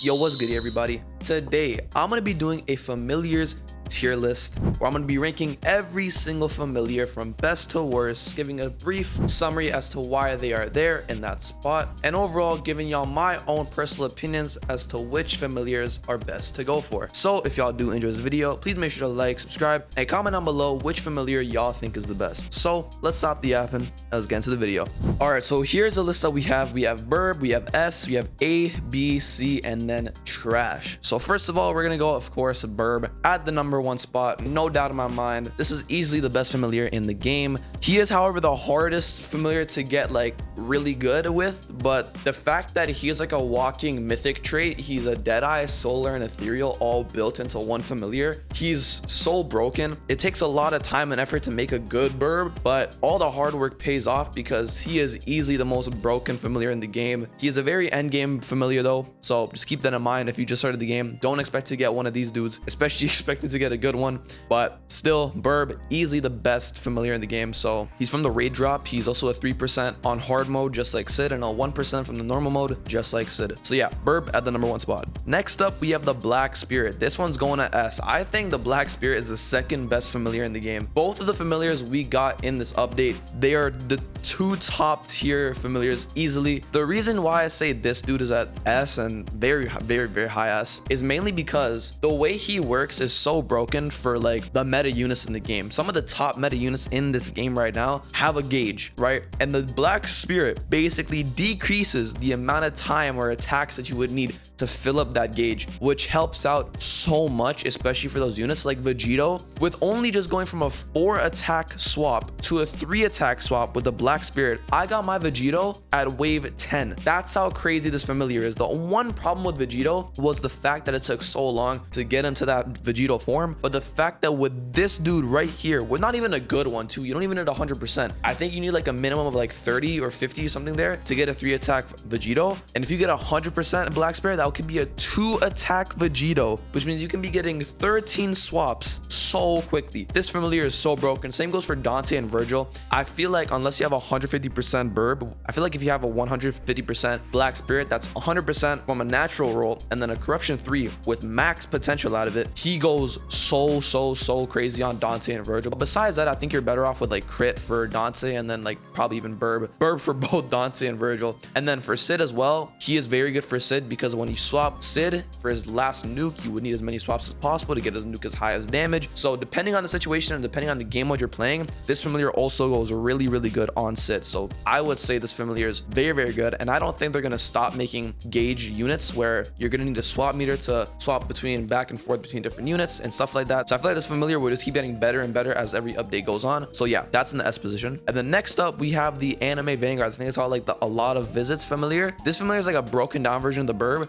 Yo, what's good everybody? Today I'm gonna be doing a familiars tier list where I'm gonna be ranking every single familiar from best to worst, giving a brief summary as to why they are there in that spot, and overall giving y'all my own personal opinions as to which familiars are best to go for. So if y'all do enjoy this video, please make sure to like, subscribe, and comment down below which familiar y'all think is the best. So let's stop the yapping and let's get into the video. All right, so here's the list that we have. We have Burb, we have S, we have A, B, C, and then trash. So first of all, we're gonna go, of course, Burb at the number one spot, no doubt in my mind. This is easily the best familiar in the game. He is, however, the hardest familiar to get like really good with, but the fact that he's like a walking mythic trait, he's a Deadeye, Solar, and Ethereal all built into one familiar. He's so broken. It takes a lot of time and effort to make a good Burb, but all the hard work pays off because he is easily the most broken familiar in the game. He is a very end game familiar though, so just keep that in mind. If you just started the game, don't expect to get one of these dudes, especially expecting to get a good one. But still, Burb easily the best familiar in the game. So he's from the raid drop. He's also a 3% on hard mode just like Sid, and a 1% from the normal mode just like Sid. So yeah, Burb at the number one spot. Next up, we have the Black Spirit. This one's going to S. I think the Black Spirit is the second best familiar in the game. Both of the familiars we got in this update, they are the two top tier familiars easily. The reason why I say this dude is at S and very high S is mainly because the way he works is so broken for like the meta units in the game. Some of the top meta units in this game right now have a gauge, right? And the Black Spirit basically decreases the amount of time or attacks that you would need to fill up that gauge, which helps out so much, especially for those units like Vegito. With only just going from a 4 attack swap to a 3 attack swap with the Black Spirit, I got my Vegito at wave 10. That's how crazy this familiar is. The one problem with Vegito was the fact that it took so long to get him to that Vegito form, but the fact that with this dude right here, with not even a good one too, you don't even need 100%. I think you need like a minimum of like 30 or 50 something there to get a 3 attack Vegito. And if you get 100% Black Spirit, that could be a 2 attack Vegito, which means you can be getting 13 swaps so quickly. This familiar is so broken. Same goes for Dante and Virgil. I feel like unless you have 150% Burb, I feel like if you have a 150% Black Spirit, that's 100% from a natural roll, and then a corruption 3 with max potential out of it, he goes so crazy on Dante and Virgil. But besides that, I think you're better off with like crit for Dante, and then like probably even Burb for both Dante and Virgil. And then for Sid as well, he is very good for Sid because when you swap Sid for his last nuke, you would need as many swaps as possible to get his nuke as high as damage. So depending on the situation and depending on the game mode you're playing, this familiar also goes really good on Sid. So I would say this familiar is very good, and I don't think they're gonna stop making gauge units where you're gonna need a swap meter to swap between back and forth between different units and stuff like that. So I feel like this familiar will just keep getting better and better as every update goes on. So yeah, that's in the S position. And then next up, we have the anime Vanguards. I think it's called like the a lot of visits familiar. This familiar is like a broken down version of the Burb.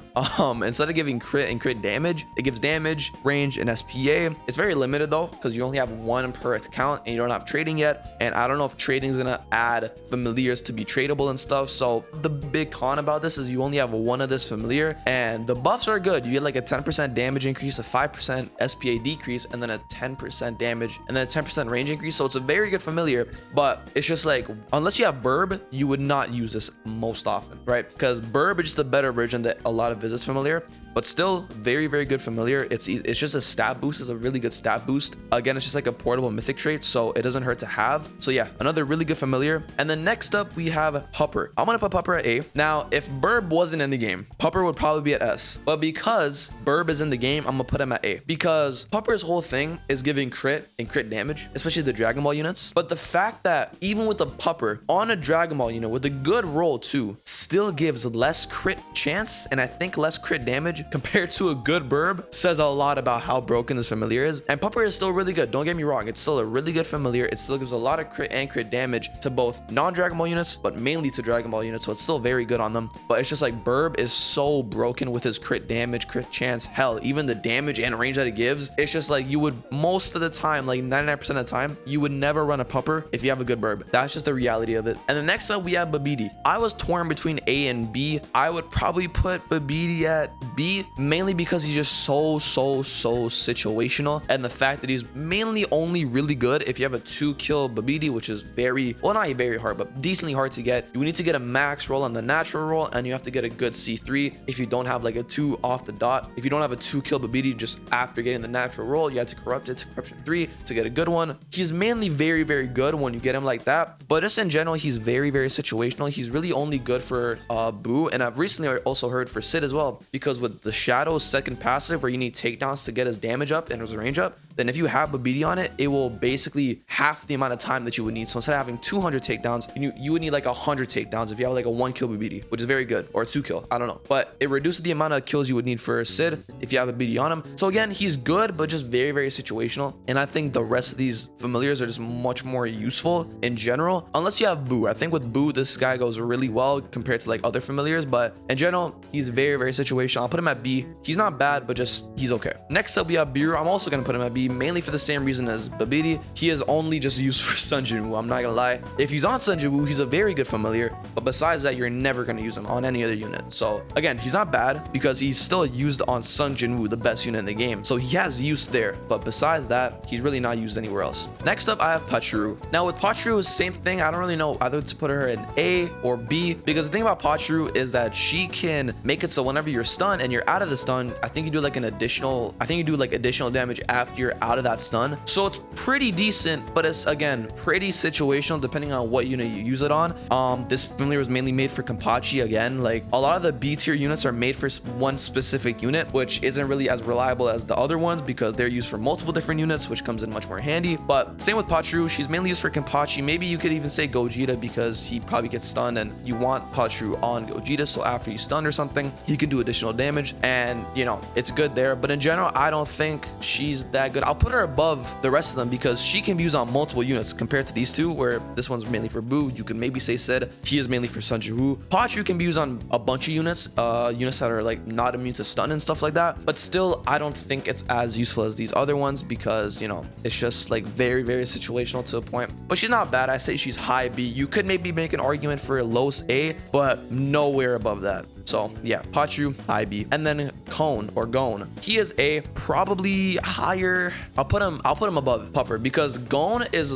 Instead of giving crit and crit damage, it gives damage, range, and SPA. It's very limited though, because you only have 1 per account and you don't have trading yet. And I don't know if trading is gonna add familiars to be tradable and stuff. So the big con about this is you only have 1 of this familiar, and the buffs are good. You get like a 10% damage increase, a 5% SPA decrease, and then a 10% damage, and then a 10% range increase. So it's a very good familiar, but it's just like, unless you have Burb, you would not use this most often, right? Because Burb is just a better version that a lot of visits familiar, but still very good familiar. It's just a stat boost. It's a really good stat boost. Again, it's just like a portable mythic trait, so it doesn't hurt to have. So yeah, another really good familiar. And then next up, we have Pupper. I'm gonna put Pupper at A. Now, if Burb wasn't in the game, Pupper would probably be at S, but because Burb is in the game, I'm gonna put him at A, because Pupper's whole thing is giving crit and crit damage, especially the Dragon Ball units. But the fact that even with the Pupper on a Dragon Ball unit with a good roll too, still gives less crit chance and I think less crit damage compared to a good Burb says a lot about how broken this familiar is. And Pupper is still really good, don't get me wrong, it's still a really good familiar. It still gives a lot of crit and crit damage to both non-Dragon Ball units, but mainly to Dragon Ball units, so it's still very good on them. But it's just like Burb is so broken with his crit damage, crit chance, hell, even the damage and range that it gives. It's just like you would most of the time, like 99% of the time, you would never run a Pupper if you have a good Burb. That's just the reality of it. And then next up, we have Babidi. I was torn between A and B. I would probably put Babidi at B B, mainly because he's just so situational, and the fact that he's mainly only really good if you have a 2-kill Babidi, which is very, well, not very hard, but decently hard to get. You need to get a max roll on the natural roll, and you have to get a good C3 if you don't have like a 2 off the dot. If you don't have a 2-kill Babidi just after getting the natural roll, you have to corrupt it to corruption 3 to get a good one. He's mainly very good when you get him like that, but just in general, he's very situational. He's really only good for Boo, and I've recently also heard for Sid as well, because with the Shadow's second passive where you need takedowns to get his damage up and his range up, then if you have Babidi on it, it will basically half the amount of time that you would need. So instead of having 200 takedowns, you would need like 100 takedowns if you have like a 1-kill Babidi, which is very good, or a 2-kill, I don't know, but it reduces the amount of kills you would need for Sid if you have a Babidi on him. So again, he's good, but just very situational, and I think the rest of these familiars are just much more useful in general, unless you have Boo. I think with Boo, this guy goes really well compared to like other familiars, but in general, he's very situational. I'll put him at B. He's not bad, but just he's okay. Next up, we have Biru. I'm also gonna put him at B, mainly for the same reason as Babidi. He is only just used for Sun Jinwoo. I'm not gonna lie. If he's on Sun Jinwoo, he's a very good familiar, but besides that, you're never gonna use him on any other unit. So again, he's not bad because he's still used on Sun Jinwoo, the best unit in the game. So he has use there, but besides that, he's really not used anywhere else. Next up, I have Pachu. Now with Pachu, same thing. I don't really know either to put her in A or B, because the thing about Pachu is that she can make it so whenever you're stunned and you're out of the stun, I think you do like additional damage after you're out of that stun. So it's pretty decent, but it's again pretty situational depending on what unit you use it on. This familiar was mainly made for Kenpachi. Again, like a lot of the B tier units are made for one specific unit, which isn't really as reliable as the other ones because they're used for multiple different units, which comes in much more handy. But same with Pachu, she's mainly used for Kenpachi. Maybe you could even say Gogeta because he probably gets stunned and you want Pachu on Gogeta, so after he's stunned or something, he can do additional damage, and you know, it's good there. But in general, I don't think she's that good. I'll put her above the rest of them because she can be used on multiple units compared to these two, where this one's mainly for Boo. You can maybe say Sid, he is mainly for Sun Jinwoo. Pachu can be used on a bunch of units that are like not immune to stun and stuff like that, but still I don't think it's as useful as these other ones because, you know, it's just like very situational to a point. But she's not bad. I say she's high B. You could maybe make an argument for a lowest A, but nowhere above that. So yeah, Pachu, high B. And then Cone or Goon, he is A, probably higher. I'll put him above Pupper because Goon is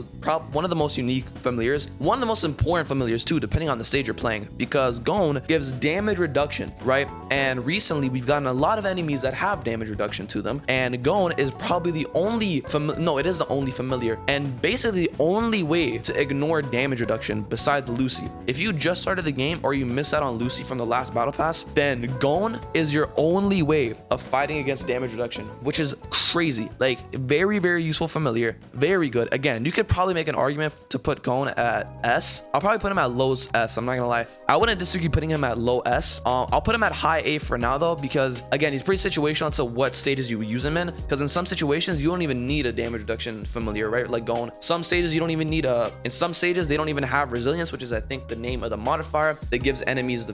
one of the most unique familiars, one of the most important familiars too, depending on the stage you're playing, because Goon gives damage reduction, right? And recently we've gotten a lot of enemies that have damage reduction to them, and Goon is probably the only it is the only familiar and basically the only way to ignore damage reduction besides Lucy. If you just started the game or you missed out on Lucy from the last battle pass, then Goon is your only way of fighting against damage reduction, which is crazy. Like very useful familiar, very good. Again, you could probably make an argument to put Goon at S. I'll probably put him at low S. I'm not gonna lie, I wouldn't disagree putting him at low S. I'll put him at high A for now though, because again, he's pretty situational to what stages you use him in, because in some situations you don't even need a damage reduction familiar, right? Like Goon, some stages you don't even need in some stages they don't even have resilience, which is I think the name of the modifier that gives enemies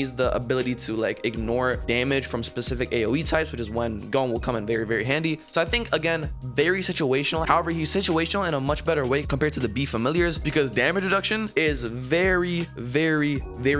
the ability to like ignore damage from specific AoE types, which is when Goon will come in very handy. So I think again, very situational. However, he's situational in a much better way compared to the B familiars, because damage reduction is very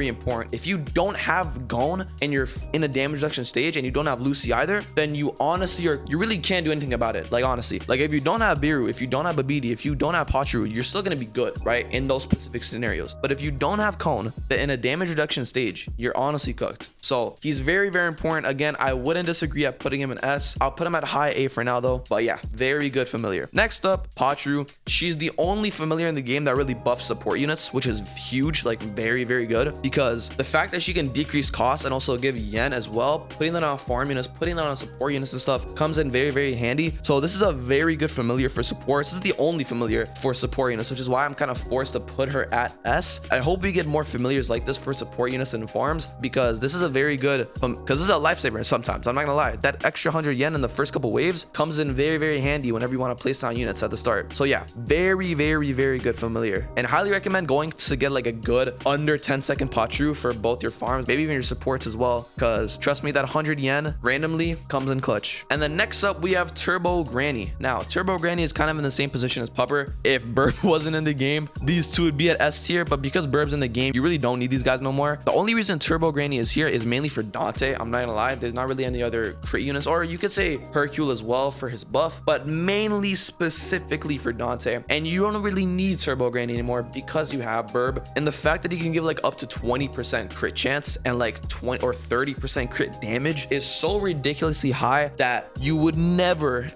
important. If you don't have Goon and you're in a damage reduction stage and you don't have Lucy either, then you honestly you really can't do anything about it. Like honestly, like if you don't have Biru, if you don't have Babidi, if you don't have Pachu, you're still gonna be good, right, in those specific scenarios. But if you don't have Goon, then in a damage reduction stage, you're honestly cooked. So he's very important. Again, I wouldn't disagree at putting him in S. I'll put him at high A for now though. But yeah, very good familiar. Next up, Pachu. She's the only familiar in the game that really buffs support units, which is huge, like very good, because the fact that she can decrease cost and also give yen as well, putting that on farm units, putting that on support units and stuff comes in very handy. So this is a very good familiar for support. This is the only familiar for support units, which is why I'm kind of forced to put her at S. I hope we get more familiars like this for support units and farms, because this is a very good, because this is a lifesaver sometimes. I'm not gonna lie, that extra 100 yen in the first couple waves comes in very handy whenever you want to place down units at the start. So yeah, very good familiar, and highly recommend going to get like a good under 10-second Pachu for both your farms, maybe even your supports as well, because trust me, that 100 yen randomly comes in clutch. And then next up we have Turbo Granny. Now Turbo Granny is kind of in the same position as Pupper. If Burb wasn't in the game, these two would be at S tier, but because Burb's in the game, you really don't need these guys no more. The only reason Turbo Granny is here is mainly for Dante. I'm not gonna lie, there's not really any other crit units, or you could say Hercule as well for his buff, but mainly specifically for Dante. And you don't really need Turbo Granny anymore because you have Burb, and the fact that he can give like up to 20% crit chance and like 20 or 30% crit damage is so ridiculously high that you would never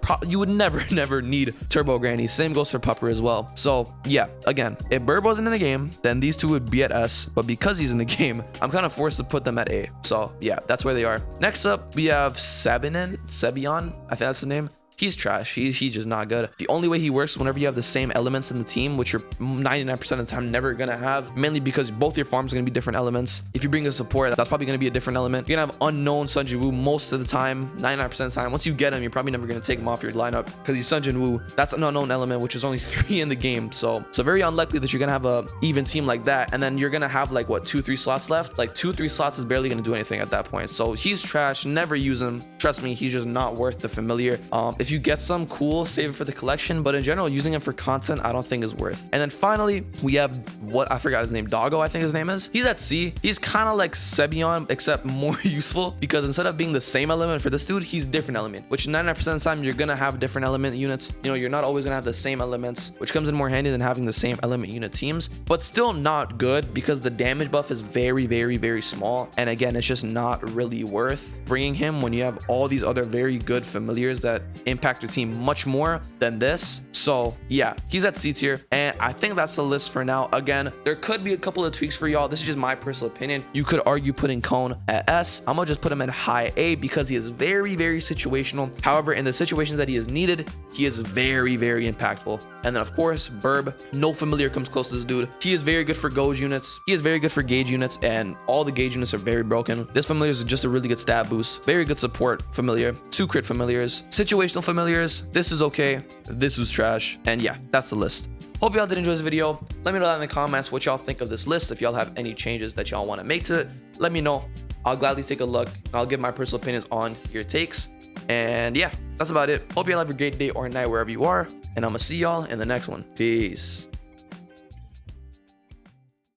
never need Turbo Granny. Same goes for Pupper as well. So yeah, again, if Burb wasn't in the game, then these two would be at S, but because he's in the game, I'm kind of forced to put them at A. So yeah, that's where they are. Next up, we have Sebin, I think that's the name. He's trash. He's just not good. The only way he works is whenever you have the same elements in the team, which you're 99% of the time never gonna have, mainly because both your farms are gonna be different elements. If you bring a support, that's probably gonna be a different element. You're gonna have unknown Sun Jin Woo most of the time, 99% of the time. Once you get him, you're probably never gonna take him off your lineup because he's Sun Jin Woo. That's an unknown element, which is only 3 in the game. So very unlikely that you're gonna have a even team like that. And then you're gonna have like what, 2-3 slots left. Like 2-3 slots is barely gonna do anything at that point. So he's trash. Never use him. Trust me, he's just not worth the familiar. If you get some, cool, save it for the collection, but in general, using him for content I don't think is worth. And then finally, we have what, I forgot his name, Doggo, I think his name is. He's at C. He's kind of like Sebin except more useful, because instead of being the same element for this dude, he's different element, which 99% of the time you're gonna have different element units. You know, you're not always gonna have the same elements, which comes in more handy than having the same element unit teams, but still not good because the damage buff is very small. And again, it's just not really worth bringing him when you have all these other very good familiars that impact your team much more than this. So yeah, he's at C tier, and I think that's the list for now. Again, there could be a couple of tweaks for y'all. This is just my personal opinion. You could argue putting Cone at S. I'm gonna just put him at high A because he is very situational. However, in the situations that he is needed, he is very impactful. And then of course, Burb, no familiar comes close to this dude. He is very good for Gauge units. He is very good for Gauge units, and all the Gauge units are very broken. This familiar is just a really good stat boost. Very good support familiar. 2 crit familiars. Situational familiars. This is okay. This is trash. And yeah, that's the list. Hope y'all did enjoy this video. Let me know down in the comments what y'all think of this list. If y'all have any changes that y'all want to make to it, let me know. I'll gladly take a look. I'll give my personal opinions on your takes. And yeah, that's about it. Hope y'all have a great day or night wherever you are. And I'm gonna see y'all in the next one. Peace.